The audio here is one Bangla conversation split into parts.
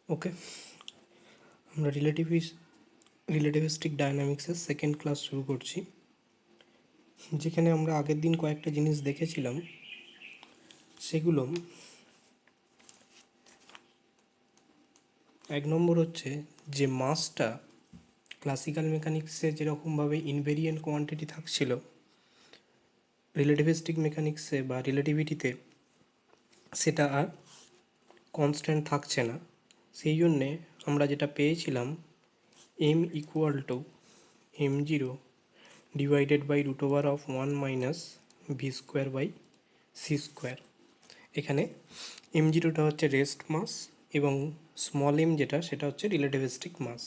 ওকে, আমরা রিলেটিভিস্টিক ডায়নামিক্সের সেকেন্ড ক্লাস শুরু করছি, যেখানে আমরা আগের দিন কয়েকটা জিনিস দেখেছিলাম। সেগুলো এক নম্বর হচ্ছে যে মাসটা ক্লাসিক্যাল মেকানিক্সে যেরকমভাবে ইনভেরিয়েন্ট কোয়ান্টিটি থাকছিল, রিলেটিভিস্টিক মেকানিক্সে বা রিলেটিভিটিতে সেটা আর কনস্ট্যান্ট থাকছে না। সেই জন্যে আমরা যেটা পেয়েছিলাম m equal to m0 divided by root over of 1 minus V square by C square. এখানে m0টা হচ্ছে রেস্ট মাস এবং স্মল এম যেটা সেটা হচ্ছে রিলেটিভিস্টিক মাস।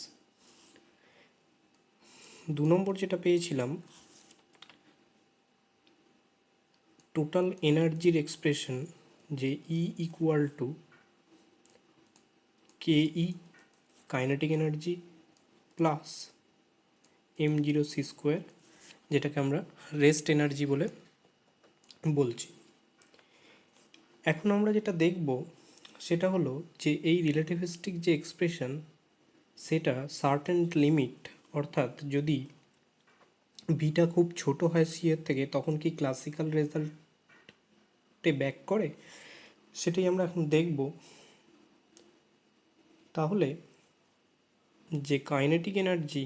2 নম্বর যেটা পেয়েছিলাম টোটাল এনার্জির এক্সপ্রেশন, যে E equal to K E kinetic energy plus m0 C square, যেটাকে আমরা রেস্ট এনার্জি বলে বলছি। এখন আমরা যেটা দেখব সেটা হলো যে এই রিলেটিভিস্টিক যে এক্সপ্রেশন সেটা সার্টেন লিমিট, অর্থাৎ যদি ভিটা খুব ছোট হয় সি এর থেকে তখন কি ক্লাসিক্যাল রেজাল্টে ব্যাক করে, সেটাই আমরা এখন দেখব। তাহলে যে কাইনেটিক এনার্জি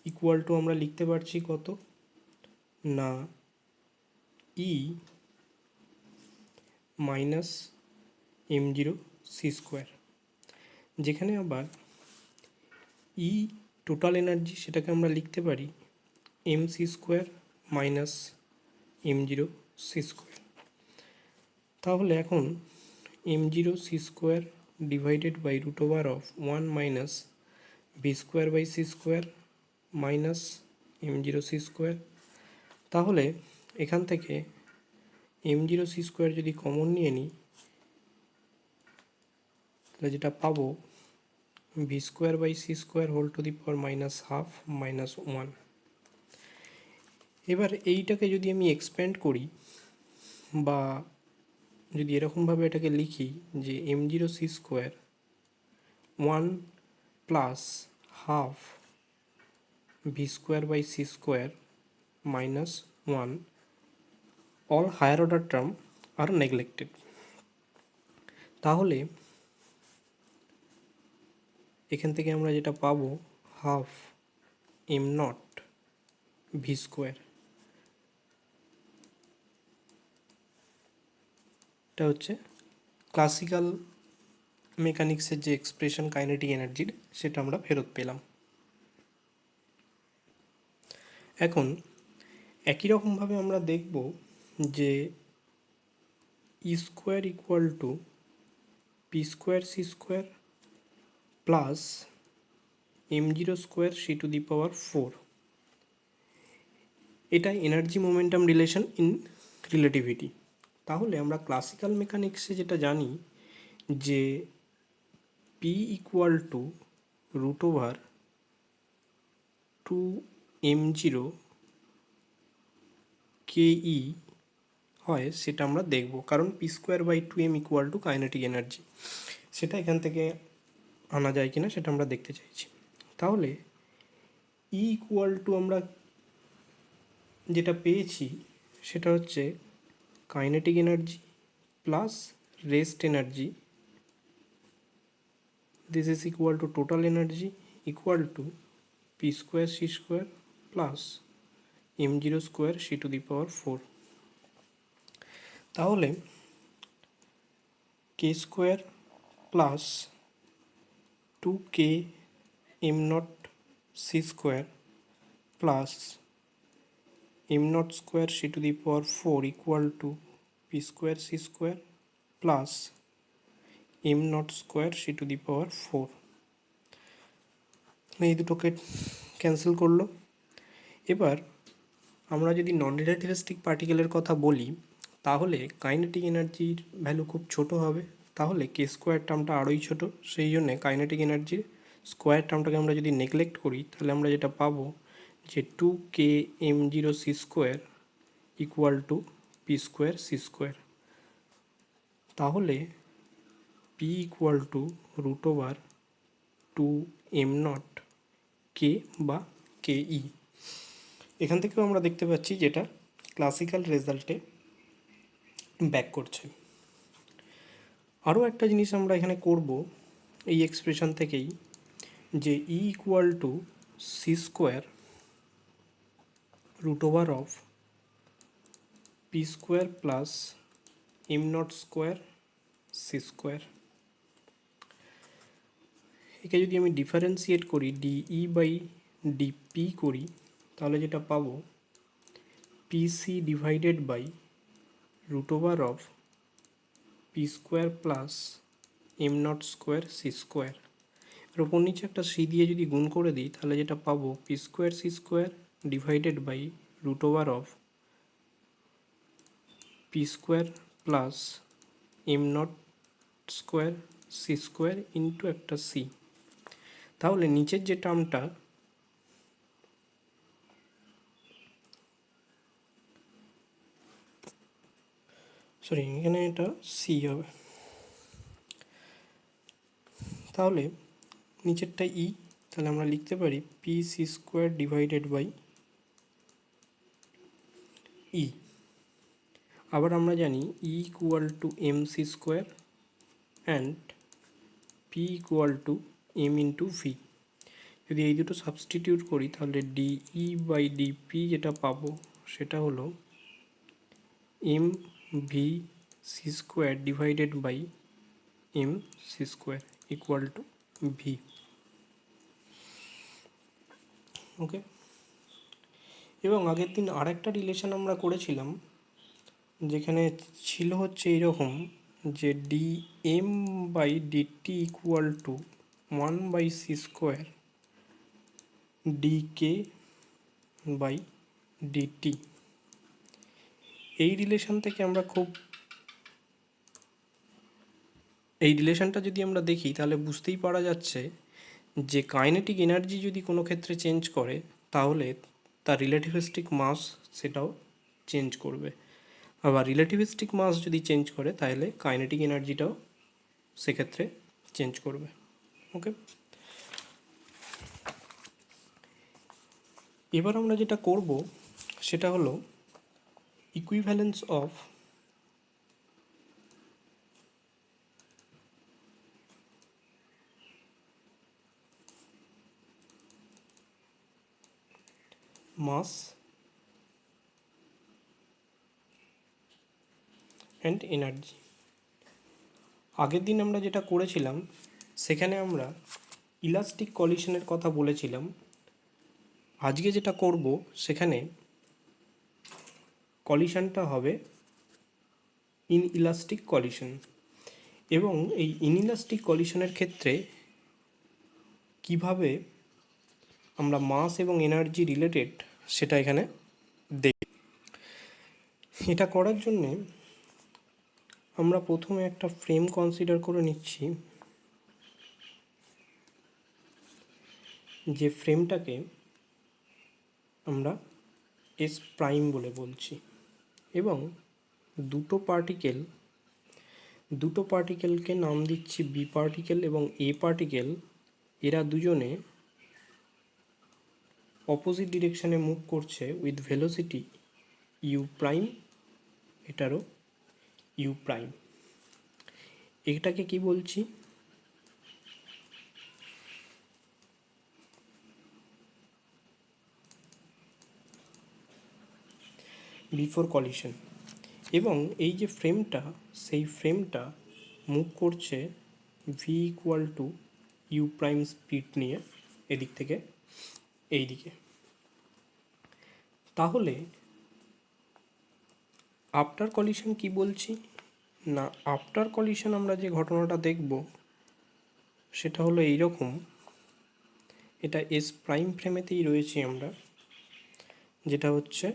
ইকুয়াল টু আমরা লিখতে পারছি কত না ই মাইনাস m0 সি স্কোয়ার, যেখানে আবার ই টোটাল এনার্জি সেটাকে আমরা লিখতে পারি m C square minus m0 C square. তাহলে এখন m0 C square divided by root over of 1 minus V square by C square minus m0 C square. তাহলে এখান থেকে m0 সি স্কোয়ার যদি কমন নিয়ে নিই তাহলে যেটা পাবো v square by C square whole to the power minus half minus 1। এবার এইটাকে যদি আমি এক্সপ্যান্ড করি বা যদি এরকমভাবে এটাকে লিখি যে m0 C square 1 plus half v square by C square minus 1, all higher order term are neglected. তাহলে এখান থেকে আমরা যেটা পাবো half m not v square, এটা হচ্ছে ক্লাসিক্যাল মেকানিক্সের যে এক্সপ্রেশন কাইনেটিক এনার্জির সেটা আমরা ফেরত পেলাম। এখন একই রকমভাবে আমরা দেখব যে E square equal to P square C square plus m0 square C to the power 4, এটা energy momentum relation in relativity. তাহলে আমরা ক্লাসিক্যাল মেকানিক্সে যেটা জানি যে P equal to root over 2m0 K হয়, সেটা আমরা দেখব, কারণ P square by 2m equal to kinetic energy, সেটা এখান থেকে আনা যায় কিনা সেটা আমরা দেখতে চাইছি। তাহলে ই ইকুয়াল টু আমরা যেটা পেয়েছি সেটা হচ্ছে kinetic energy plus rest energy, this is equal to total energy equal to P square C square plus m0 square C to the power 4। তাহলে K square plus 2k m nought C square plus m0 square C to the power 4 equal to P square C square plus m0 square C to the power 4। এই দুটোকে ক্যান্সেল করলো। এবার আমরা যদি নন রিলেটিভিস্টিক পার্টিকেলের কথা বলি তাহলে কাইনেটিক এনার্জির ভ্যালু খুব ছোট হবে, তাহলে কে স্কোয়ার টার্মটা আরোই ছোট, সেই জন্যে কাইনেটিক এনার্জির স্কোয়ার টার্মটাকে আমরা যদি নেগলেক্ট করি তাহলে আমরা যেটা পাবো যে 2k m0 C square equal to P square C square. তাহলে P equal to root over 2m0 K বা কে ই। এখান থেকেও আমরা দেখতে পাচ্ছি যেটা ক্লাসিক্যাল রেজাল্টে ব্যাক করছে। আরও একটা জিনিস আমরা এখানে করব এই এক্সপ্রেশন থেকেই, যে E equal to c square root over of P square plus m0 square C square. একে যদি আমি ডিফারেন্সিয়েট করি ডিই বাই ডিপি করি, তাহলে যেটা পাবো PC divided by root over of P square plus m0 square C square. এর ওপর নিচে একটা সি দিয়ে যদি গুণ করে দিই, তাহলে যেটা পাবো p square C square divided by root over of P square plus m0 square C square into একটা সি। তাহলে নিচের যে টার্মটা এখানে এটা সি হবে, তাহলে নিচেরটা ই, তাহলে আমরা লিখতে পারি P C square divided by E. আবার আমরা জানি E equal to M C square and P equal to M into V. যদি এই দুটো সাবস্টিটিউট করি, তাহলে ডিই বাই ডিপি যেটা পাবো সেটা হলো M V C square divided by M C square equal to V. Okay, এবং আগের দিন আরেকটা রিলেশন আমরা করেছিলাম, যেখানে ছিল হচ্ছে এইরকম, যে d m by dt equal to 1 by C square d K by dt. এই রিলেশন থেকে আমরা এই রিলেশনটা যদি আমরা দেখি, তাহলে বুঝতেই পারা যাচ্ছে যে কাইনেটিক এনার্জি যদি কোনো ক্ষেত্রে চেঞ্জ করে, তাহলে তার রিলেটিভিস্টিক মাস সেটাও চেঞ্জ করবে। আবার রিলেটিভিস্টিক মাস যদি চেঞ্জ করে, তাহলে কাইনেটিক এনার্জিটাও সেক্ষেত্রে চেঞ্জ করবে। ওকে, এবার আমরা যেটা করব সেটা হলো equivalence of mass and energy. আগের দিন আমরা যেটা করেছিলাম, সেখানে আমরা ইলাস্টিক কলিশনের কথা বলেছিলাম। আজকে যেটা করব সেখানে কলিশনটা হবে ইনইলাস্টিক কলিশন, এবং এই ইনইলাস্টিক কলিশনের ক্ষেত্রে কিভাবে আমরা মাস এবং এনার্জি রিলেটেড সেটা এখানে দেখি। এটা করার জন্যে আমরা প্রথমে একটা ফ্রেম কনসিডার করে নিচ্ছি, যে ফ্রেমটাকে আমরা এস প্রাইম বলে বলছি, এবং দুটো পার্টিকেলকে নাম দিচ্ছি বি পার্টিকেল এবং এ পার্টিকেল। এরা দুজনে অপোজিট ডিরেকশানে মুভ করছে উইথ ভেলোসিটি ইউ প্রাইম, এটারও ইউ প্রাইম। এটাকে কি বলছি? Before collision. এবং এই যে ফ্রেমটা, সেই ফ্রেমটা মুভ করছে V equal to U prime speed নিয়ে এদিক থেকে এই দিকে। তাহলে আফটার কলিশন কি বলছি না, আফটার কলিশন আমরা যে ঘটনাটা দেখব সেটা হলো এইরকম। এটা এস প্রাইম ফ্রেমেতেই রয়েছি আমরা, যেটা হচ্ছে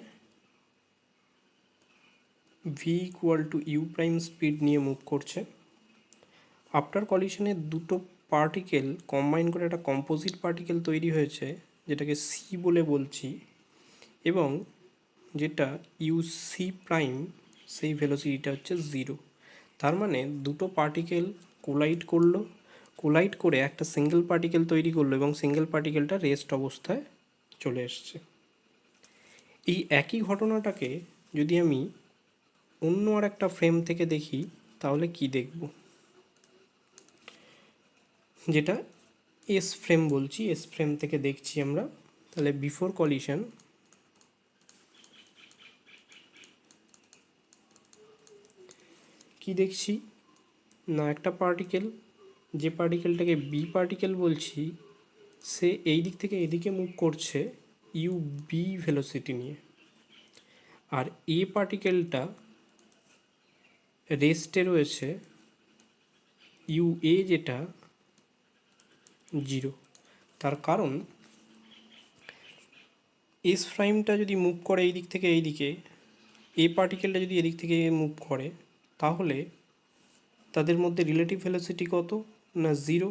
V equal to U prime speed নিয়ে মুভ করছে। আফটার কলিশনের দুটো পার্টিকেল কম্বাইন করে একটা কম্পোজিট পার্টিকেল তৈরি হয়েছে, যেটাকে সি বলে বলছি, এবং যেটা ইউ সি প্রাইম সেই ভেলোসিটিটা হচ্ছে 0। তার মানে দুটো পার্টিকেল কোলাইড করলো, কোলাইড করে একটা সিঙ্গেল পার্টিকেল তৈরি করলো এবং সিঙ্গেল পার্টিকেলটা রেস্ট অবস্থায় চলে এসছে। এই একই ঘটনাটাকে যদি আমি অন্য আর একটা ফ্রেম থেকে দেখি তাহলে কি দেখব, যেটা এস ফ্রেম বলছি, এস ফ্রেম থেকে দেখছি আমরা। তাহলে বিফোর কলিশন কি দেখছি না, একটা পার্টিকেল, যে পার্টিকেলটাকে বি পার্টিকেল বলছি, সে এই দিক থেকে এদিকে মুভ করছে ইউ বি ভেলোসিটি নিয়ে, আর এ পার্টিকেলটা রেস্টে রয়েছে ইউ এ, যেটা 0। তার কারণ এস প্রাইমটা যদি মুভ করে এই দিক থেকে এই দিকে, এ পার্টিকেলটা যদি এদিক থেকে মুভ করে, তাহলে তাদের মধ্যে রিলেটিভ ভেলোসিটি কত না 0।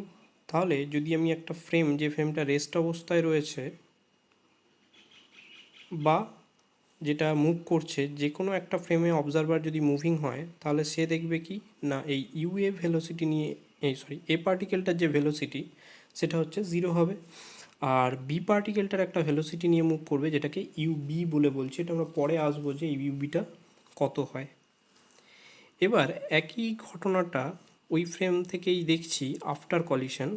তাহলে যদি আমি একটা ফ্রেম, যে ফ্রেমটা রেস্ট অবস্থায় রয়েছে বা যেটা মুভ করছে, যে কোনো একটা ফ্রেমে অবজারভার যদি মুভিং হয়, তাহলে সে দেখবে কি না এই ইউ এ ভেলোসিটি নিয়ে, এ পার্টিকেলটার যে ভেলোসিটি সেটা হচ্ছে 0 হবে, আর বি পার্টিকেলটার একটা ভেলোসিটি নিয়ে মুভ করবে যেটাকে ইউ বি বলে বলছি। এটা আমরা পরে আসবো যে ইউ বিটা কত হয়। এবার একই ঘটনাটা ওই ফ্রেম থেকেই দেখছি আফটার কলিশন।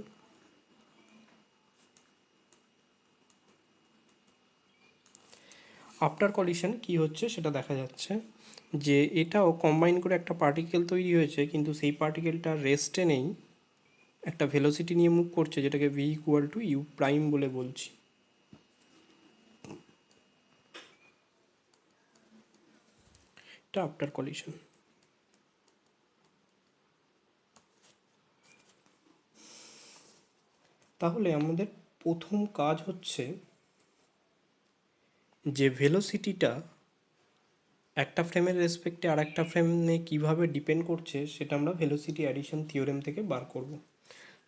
আফটার কলিশন কি হচ্ছে সেটা দেখা যাচ্ছে যে এটাও কম্বাইন করে একটা পার্টিকেল তৈরি হয়েছে, কিন্তু সেই পার্টিকেলটা রেস্টে নেই, একটা ভেলোসিটি নিয়ে মুভ করছে যেটাকে V equal to U prime বলে বলছি। এটা আফটার কলিশন। তাহলে আমাদের প্রথম কাজ হচ্ছে যে ভেলোসিটিটা একটা ফ্রেমের রেসপেক্টে আর একটা ফ্রেমে কীভাবে ডিপেন্ড করছে সেটা আমরা ভেলোসিটি অ্যাডিশন থিওরেম থেকে বার করব।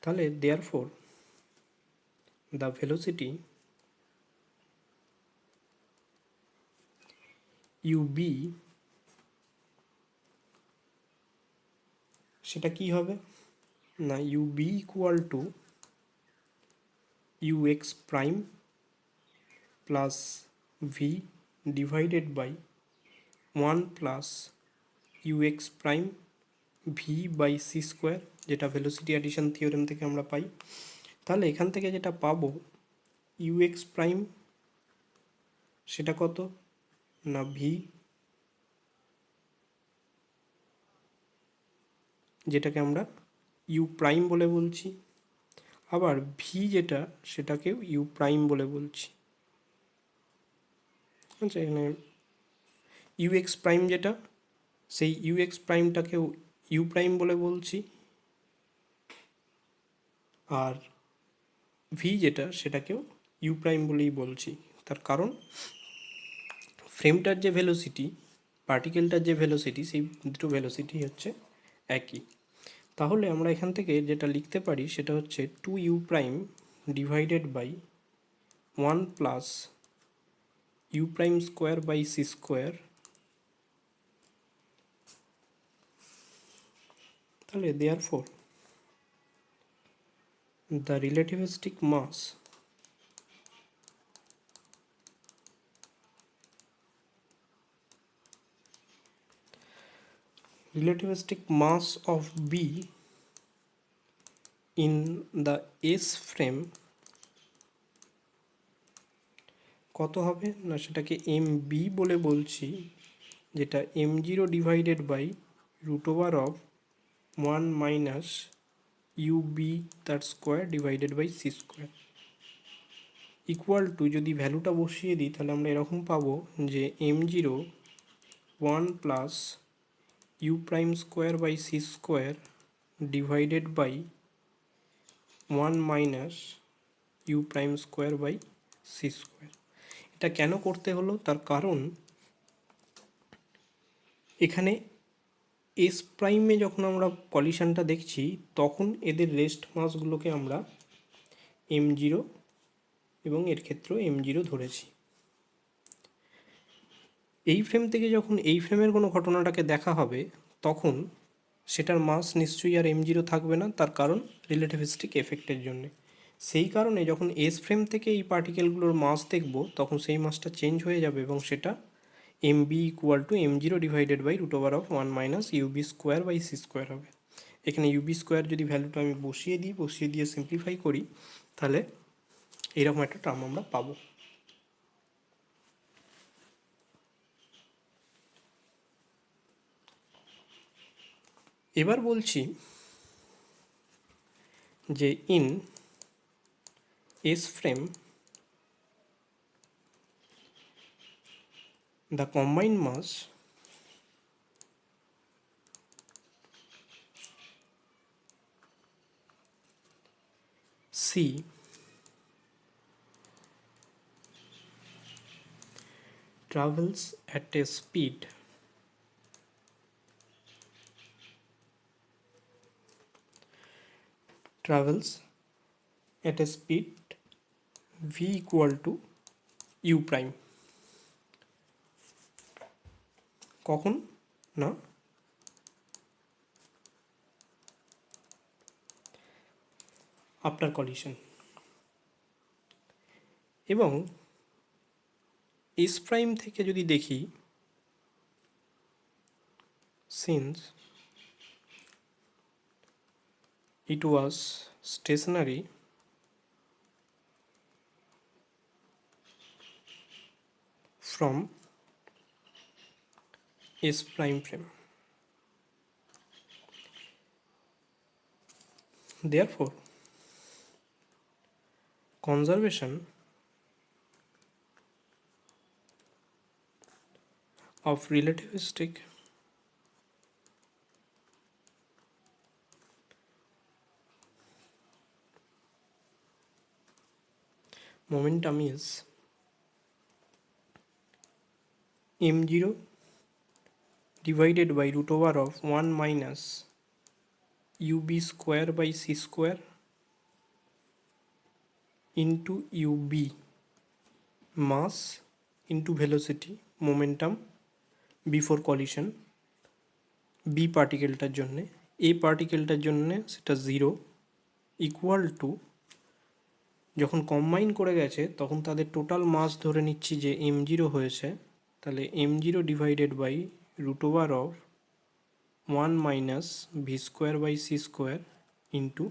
তাহলে therefore the velocity u B, সেটা কি হবে না u B equal to u x prime plus v divided by 1 plus u x prime v by C square, যেটা ভেলোসিটি অ্যাডিশন থিওরেম থেকে আমরা পাই। তাহলে এখান থেকে যেটা পাবো ইউ এক্স প্রাইম সেটা কত না ভি, যেটাকে আমরা ইউ প্রাইম বলে বলছি, আবার ভি যেটা সেটাকেও ইউ প্রাইম বলে বলছি। আচ্ছা, এখানে ইউ এক্স প্রাইম যেটা, সেই ইউ এক্স প্রাইমটাকেও ইউ প্রাইম বলে বলছি, আর ভি যেটা সেটাকেও ইউ প্রাইম বলেই বলছি। তার কারণ ফ্রেমটার যে ভেলোসিটি, পার্টিকেলটার যে ভেলোসিটি, সেই দুটো ভেলোসিটি হচ্ছে একই। তাহলে আমরা এখান থেকে যেটা লিখতে পারি সেটা হচ্ছে 2u prime divided by 1 plus you prime square by C square. তাহলে therefore the relativistic mass of B in the S frame কত হবে না, সেটাকে এম বি বলে বলছি, যেটা M zero divided by root over of 1 minus U B তার square divided by C square equal to, যদি ভ্যালুটা বসিয়ে দিই তাহলে আমরা এরকম পাবো যে M zero 1 plus you prime square by C square divided by 1 minus you prime square by C square. এটা কেন করতে হলো, তার কারণ এখানে এস প্রাইমে যখন আমরা কলিশনটা দেখছি তখন এদের রেস্ট মাসগুলোকে আমরা এম জিরো এবং এর ক্ষেত্রেও এম জিরো ধরেছি। এই ফ্রেম থেকে যখন এই ফ্রেমের কোনো ঘটনাটাকে দেখা হবে তখন সেটার মাস নিশ্চয়ই আর এম জিরো থাকবে না, তার কারণ রিলেটিভিস্টিক এফেক্টের জন্য। সেই কারণে যখন এস ফ্রেম থেকে এই পার্টিকেলগুলোর মাস দেখব তখন সেই মাসটা চেঞ্জ হয়ে যাবে এবং সেটা M B equal to M zero divided by root over of one minus u B square by C square হবে। এখানে ইউবি স্কোয়ার যদি ভ্যালুটা আমি বসিয়ে দিয়ে সিম্পলিফাই করি তাহলে এইরকম একটা টার্ম আমরা পাবো। এবার বলছি যে in S frame the combined mass C travels at a speed v equal to u prime। কখন না আফটার কলিশন, এবং এস প্রাইম থেকে যদি দেখি since it was stationary from S prime frame, therefore conservation of relativistic momentum is m0 divided by root over of 1 minus ub square by c square into ub mass into velocity momentum before collision B পার্টিকেলটার জন্যে, এ পার্টিকেলটার জন্যে সেটা জিরো ইকুয়াল টু, যখন কম্বাইন করে গেছে তখন তাদের টোটাল মাস ধরে নিচ্ছি যে এম জিরো হয়েছে, তাহলে M zero divided by root over of one minus V square by C square into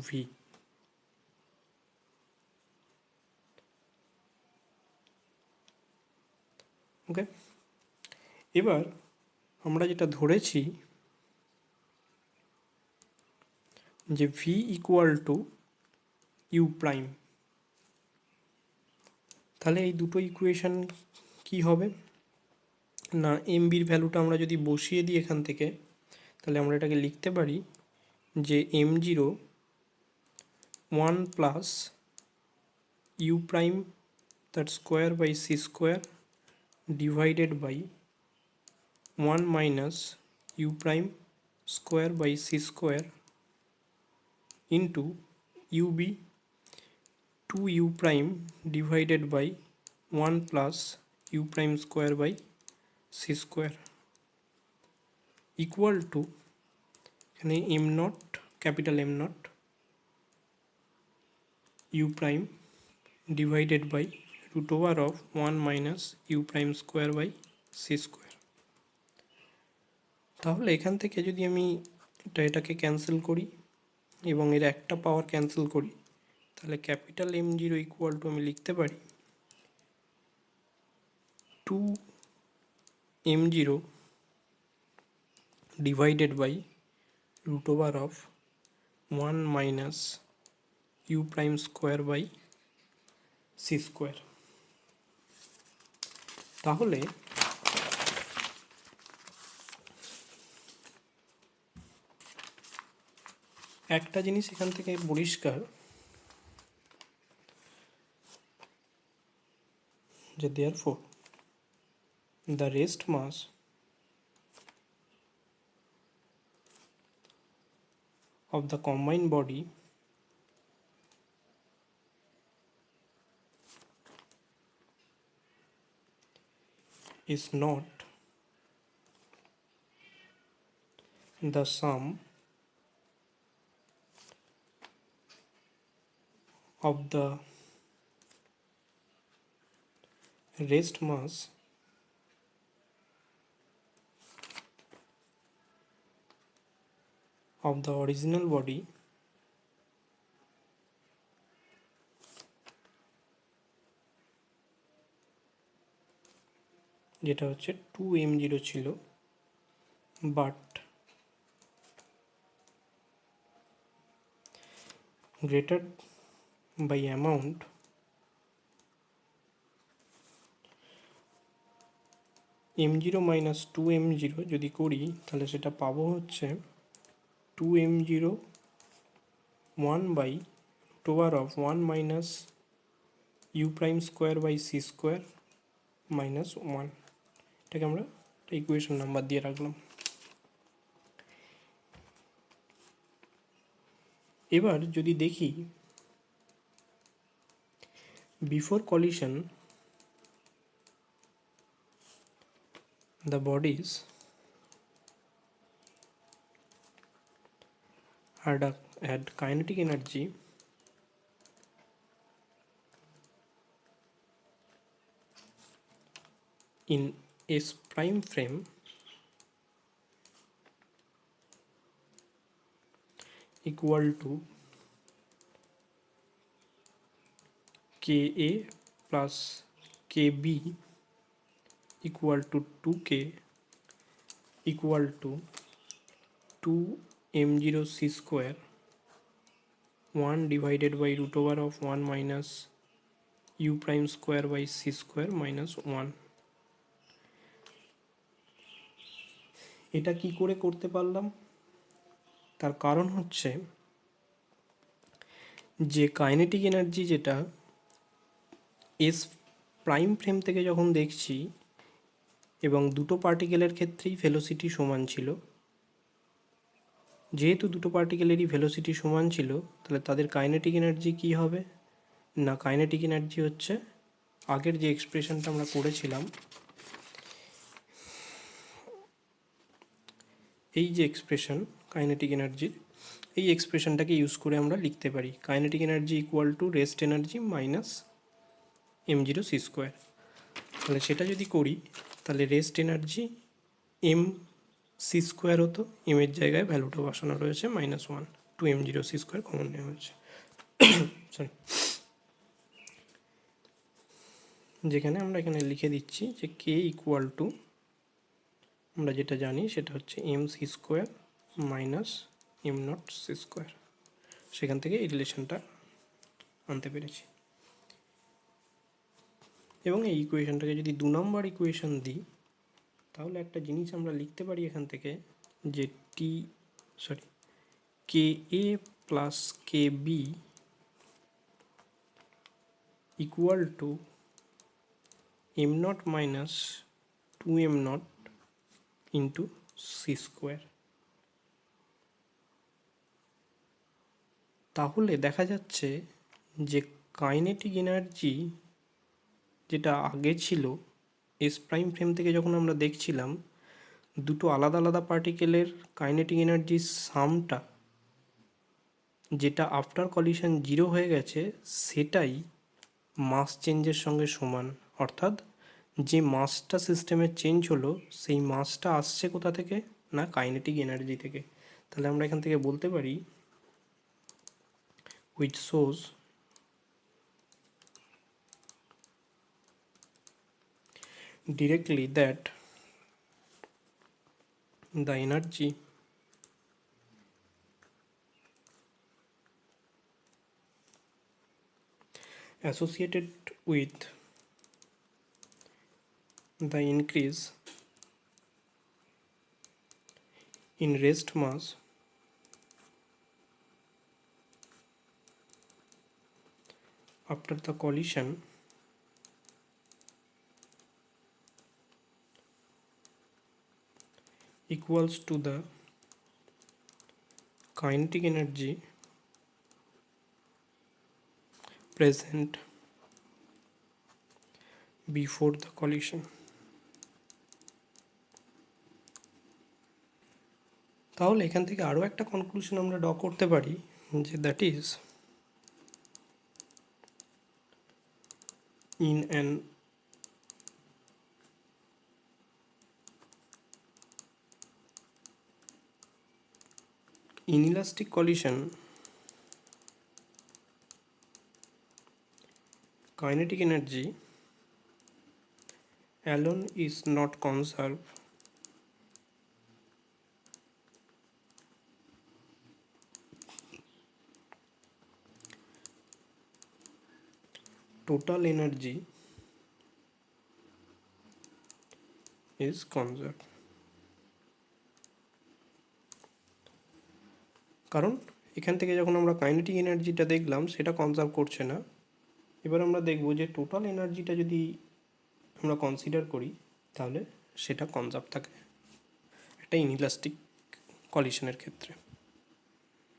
V. Okay, এবার আমরা যেটা ধরেছি যে V equal to U prime, তাহলে এই দুটো ইকুয়েশন কি হবে না, এম বির ভ্যালুটা আমরা যদি বসিয়ে দিই এখান থেকে, তাহলে আমরা এটাকে লিখতে পারি যে M zero one plus you prime তার square by C square divided by one minus you prime square by C square into U B to U prime divided by one plus you prime square by C square equal to, এখানে M naught capital M naught U prime divided by root over of one minus you prime square by C square. তাহলে এখান থেকে যদি আমি এটাকে ক্যান্সেল করি এবং এর একটা পাওয়ার ক্যান্সেল করি, তাহলে capital M zero equal to আমি লিখতে পারি two M zero divided by root over of one minus you prime square by C square. তাহলে একটা জিনিস এখান থেকে পরিষ্কার যে therefore the rest mass of the combined body is not the sum of the rest mass of the original body যেটা হচ্ছে 2m0 ছিল, but greater by amount m0 minus 2m0 যদি করি তাহলে সেটা পাবো হচ্ছে 2m0 1 by root over of 1 minus u prime square by c square minus 1। এটাকে আমরা ইকুয়েশন নাম্বার দিয়ে রাখলাম। এবার যদি দেখি before collision the bodies had kinetic energy in S prime frame equal to Ka plus Kb equal to 2K equal to 2m0 c square 1 divided by root over of 1 minus u prime square by c square minus 1। এটা কি করে করতে পারলাম? তার কারণ হচ্ছে যে কাইনেটিক এনার্জি যেটা এস প্রাইম ফ্রেম থেকে যখন দেখছি এবং দুটো পার্টিকেলের ক্ষেত্রেই ভেলোসিটি সমান ছিল, যেহেতু দুটো পার্টিকেলেরই ভেলোসিটি সমান ছিল তাহলে তাদের কাইনেটিক এনার্জি কি হবে না, কাইনেটিক এনার্জি হচ্ছে আগের যে এক্সপ্রেশনটা আমরা করেছিলাম, এই যে এক্সপ্রেশন কাইনেটিক এনার্জির, এই এক্সপ্রেশনটাকে ইউজ করে আমরা লিখতে পারি kinetic energy equal to rest energy minus m0 c square. তাহলে সেটা যদি করি তাহলে rest energy M C square হতো, এম এর জায়গায় ভ্যালুটা বসানো রয়েছে -1, 2m0 c স্কোয়ার কমন নেওয়া হয়েছে সরি, যেখানে আমরা এখানে লিখে দিচ্ছি যে কে ইকুয়াল টু, আমরা যেটা জানি সেটা হচ্ছে M C square minus m not C square, সেখান থেকে এই রিলেশনটা আনতে পেরেছি। এবং এই ইকুয়েশনটাকে যদি 2 নম্বর ইকুয়েশন দিই তাহলে একটা জিনিস আমরা লিখতে পারি এখান থেকে যে K A plus K B equal to M naught minus 2m naught into C square. তাহলে দেখা যাচ্ছে যে কাইনেটিক এনার্জি যেটা আগে ছিল এস প্রাইম ফ্রেম থেকে যখন আমরা দেখছিলাম দুটো আলাদা আলাদা পার্টিকেলের কাইনেটিক এনার্জির সামটা যেটা আফটার কলিশন 0 হয়ে গেছে সেটাই মাস চেঞ্জের সঙ্গে সমান, অর্থাৎ যে মাসটা সিস্টেমের চেঞ্জ হলো সেই মাসটা আসছে কোথা থেকে না কাইনেটিক এনার্জি থেকে। তাহলে আমরা এখান থেকে বলতে পারি which shows directly that the energy associated with the increase in rest mass after the collision equals to the kinetic energy present before the collision। তাহলে এখান থেকে আরও একটা কনক্লুশন আমরা ড্র করতে পারি, যে that is in an inelastic collision, kinetic energy alone is not conserved. Total energy is conserved. কারণ এখান থেকে যখন আমরা কাইনেটিক এনার্জিটা দেখলাম সেটা কনজার্ভ করছে না। এবার আমরা দেখব যে টোটাল এনার্জিটা যদি আমরা কনসিডার করি তাহলে সেটা কনজার্ভ থাকে একটা ইনইলাস্টিক কলিশনের ক্ষেত্রে।